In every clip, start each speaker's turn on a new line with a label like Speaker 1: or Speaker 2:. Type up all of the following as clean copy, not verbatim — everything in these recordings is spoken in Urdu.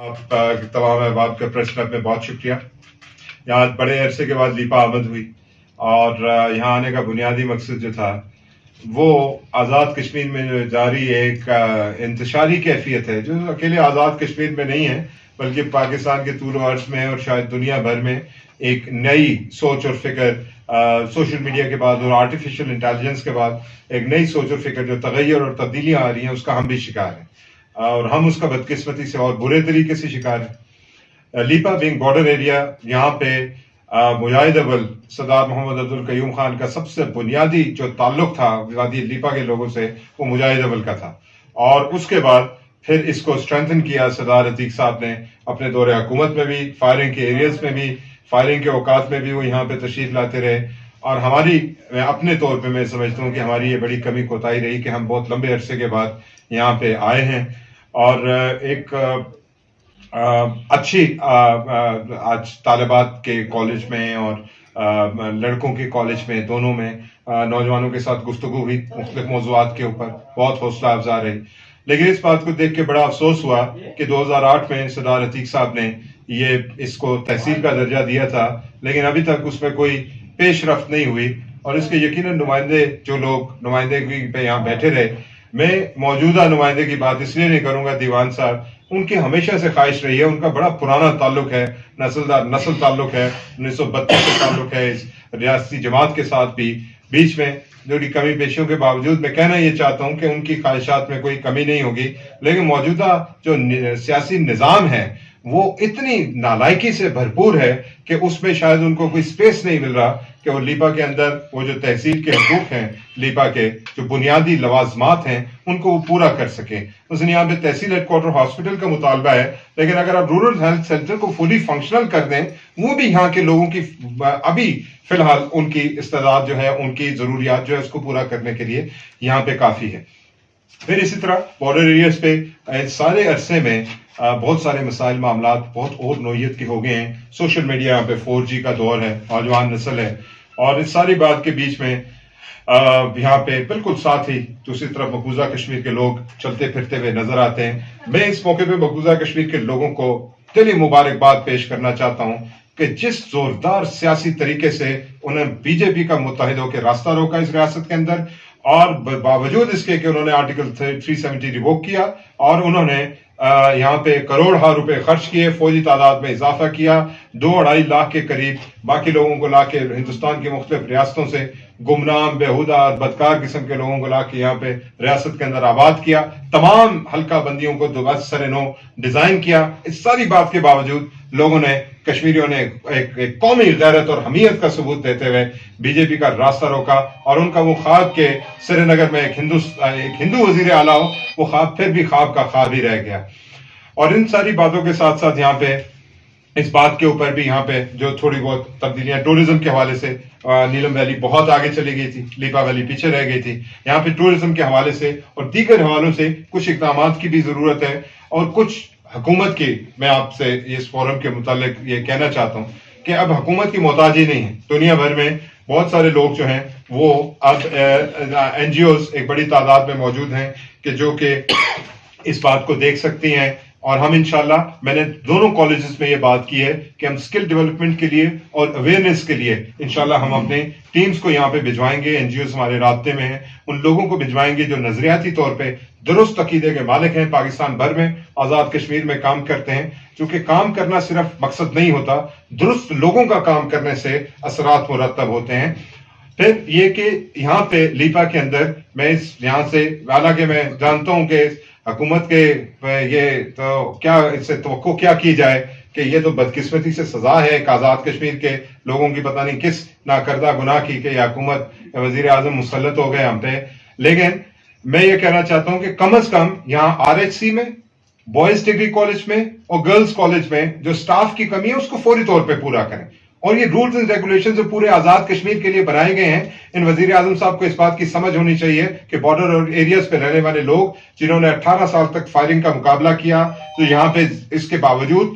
Speaker 1: آپ تمام احباب کا پریس کلب میں بہت شکریہ. یہاں بڑے عرصے کے بعد لیپا آمد ہوئی اور یہاں آنے کا بنیادی مقصد جو تھا وہ آزاد کشمیر میں جو جاری ایک انتشاری کیفیت ہے جو اکیلے آزاد کشمیر میں نہیں ہے بلکہ پاکستان کے طول و عرض میں اور شاید دنیا بھر میں ایک نئی سوچ اور فکر سوشل میڈیا کے بعد اور آرٹیفیشل انٹیلیجنس کے بعد ایک نئی سوچ اور فکر جو تغیر اور تبدیلیاں آ رہی ہیں اس کا ہم بھی شکار ہیں اور ہم اس کا بدقسمتی سے اور برے طریقے سے شکار ہیں. لیپا بینگ بارڈر ایریا یہاں پہ مجاہد اول سردار محمد عبدالقیوم خان کا سب سے بنیادی جو تعلق تھا وادی لیپا کے لوگوں سے وہ مجاہد اول کا تھا اور اس کے بعد پھر اس کو اسٹرینتھن کیا سردار عتیق صاحب نے اپنے دور حکومت میں بھی فائرنگ کے ایریاز میں بھی فائرنگ کے اوقات میں بھی وہ یہاں پہ تشریف لاتے رہے اور ہماری اپنے طور پہ میں سمجھتا ہوں کہ ہماری یہ بڑی کمی کوتاہی رہی کہ ہم بہت لمبے عرصے کے بعد یہاں پہ آئے ہیں اور ایک اچھی آج طالبات کے کالج میں اور لڑکوں کے کالج میں دونوں میں نوجوانوں کے ساتھ گفتگو ہوئی مختلف موضوعات کے اوپر بہت حوصلہ افزا رہی. لیکن اس بات کو دیکھ کے بڑا افسوس ہوا کہ 2008 میں سردار عتیق صاحب نے یہ اس کو تحصیل کا درجہ دیا تھا لیکن ابھی تک اس میں کوئی پیش رفت نہیں ہوئی اور اس کے یقیناً نمائندے جو لوگ نمائندگی پہ یہاں بیٹھے رہے میں موجودہ نمائندے کی بات اس لیے نہیں کروں گا دیوان صاحب ان کی ہمیشہ سے خواہش رہی ہے ان کا بڑا پرانا تعلق ہے نسل تعلق ہے 1932 سے تعلق ہے اس ریاستی جماعت کے ساتھ بھی بیچ میں تھوڑی کمی پیشیوں کے باوجود میں کہنا یہ چاہتا ہوں کہ ان کی خواہشات میں کوئی کمی نہیں ہوگی لیکن موجودہ جو سیاسی نظام ہے وہ اتنی نالائکی سے بھرپور ہے کہ اس میں شاید ان کو کوئی سپیس نہیں مل رہا کہ وہ لیپا کے اندر وہ جو تحصیل کے حقوق ہیں لیپا کے جو بنیادی لوازمات ہیں ان کو وہ پورا کر سکیں. مثلا یہاں پہ تحصیل ہیڈ کوارٹر ہاسپٹل کا مطالبہ ہے لیکن اگر آپ رورل ہیلتھ سینٹر کو فلی فنکشنل کر دیں وہ بھی یہاں کے لوگوں کی ابھی فی الحال ان کی استعداد جو ہے ان کی ضروریات جو ہے اس کو پورا کرنے کے لیے یہاں پہ کافی ہے. پھر اسی طرح بارڈر ایریاز پہ سارے عرصے میں بہت سارے مسائل معاملات بہت اور نوعیت کے ہو گئے ہیں. سوشل میڈیا یہاں پہ 4G کا دور ہے نوجوان نسل ہے اور اس ساری بات کے بیچ میں یہاں پہ بالکل ساتھ ہی دوسری طرف مقبوضہ کشمیر کے لوگ چلتے پھرتے ہوئے نظر آتے ہیں. میں اس موقع پہ مقبوضہ کشمیر کے لوگوں کو دلی مبارکباد پیش کرنا چاہتا ہوں کہ جس زوردار سیاسی طریقے سے انہیں بی جے پی کا متحد ہو کے راستہ روکا اس ریاست کے اندر اور باوجود اس کے کہ انہوں نے آرٹیکل 370 ریووک کیا اور انہوں نے یہاں پہ کروڑ روپے خرچ کیے فوجی تعداد میں اضافہ کیا 2-2.5 لاکھ کے قریب باقی لوگوں کو لا کے ہندوستان کی مختلف ریاستوں سے گمنام بےہودہ بدکار قسم کے لوگوں کو لا کے یہاں پہ ریاست کے اندر آباد کیا تمام حلقہ بندیوں کو دوبارہ سر نو ڈیزائن کیا. اس ساری بات کے باوجود لوگوں نے کشمیریوں نے ایک قومی غیرت اور حمیت کا ثبوت دیتے ہوئے بی جے پی کا راستہ روکا اور ان کا وہ خواب کہ سری نگر میں ایک ہندو وزیر اعلیٰ ہو وہ خواب پھر بھی خواب کا خواب ہی رہ گیا. اور ان ساری باتوں کے ساتھ ساتھ یہاں پہ اس بات کے اوپر بھی یہاں پہ جو تھوڑی بہت تبدیلیاں ٹورزم کے حوالے سے نیلم ویلی بہت آگے چلی گئی تھی لیپا ویلی پیچھے رہ گئی تھی. یہاں پہ ٹورزم کے حوالے سے اور دیگر حوالوں سے کچھ اقدامات کی بھی ضرورت ہے اور کچھ حکومت کی میں آپ سے اس فورم کے متعلق یہ کہنا چاہتا ہوں کہ اب حکومت کی محتاجی نہیں ہے. دنیا بھر میں بہت سارے لوگ جو ہیں وہ اب NGOs ایک بڑی تعداد میں موجود ہیں کہ جو کہ اس بات کو دیکھ سکتی ہیں اور ہم انشاءاللہ میں نے دونوں کالجز میں یہ بات کی ہے کہ ہم سکل ڈیولپمنٹ کے لیے اور اویئرنیس کے لیے انشاءاللہ ہم اپنے ٹیمز کو یہاں پہ بھجوائیں گے. NGOs ہمارے رابطے میں ہیں ان لوگوں کو بھجوائیں گے جو نظریاتی طور پہ درست عقیدے کے مالک ہیں پاکستان بھر میں آزاد کشمیر میں کام کرتے ہیں چونکہ کام کرنا صرف مقصد نہیں ہوتا درست لوگوں کا کام کرنے سے اثرات مرتب ہوتے ہیں. پھر یہ کہ یہاں پہ لیپا کے اندر میں یہاں سے حالانکہ میں جانتا ہوں کہ حکومت کے یہ تو کیا اس سے توقع کیا کی جائے کہ یہ تو بدقسمتی سے سزا ہے ایک آزاد کشمیر کے لوگوں کی پتہ نہیں کس ناکردہ گناہ کی کہ یہ حکومت وزیر اعظم مسلط ہو گئے ہم پہ. لیکن میں یہ کہنا چاہتا ہوں کہ کم از کم یہاں RHC میں بوائز ڈگری کالج میں اور گرلز کالج میں جو سٹاف کی کمی ہے اس کو فوری طور پہ پورا کریں اور یہ رولز اینڈ ریگولیشن جو پورے آزاد کشمیر کے لیے بنائے گئے ہیں ان وزیر اعظم صاحب کو اس بات کی سمجھ ہونی چاہیے کہ بارڈر اور ایریاز پہ رہنے والے لوگ جنہوں نے 18 سال تک فائرنگ کا مقابلہ کیا تو یہاں پہ اس کے باوجود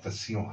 Speaker 1: 80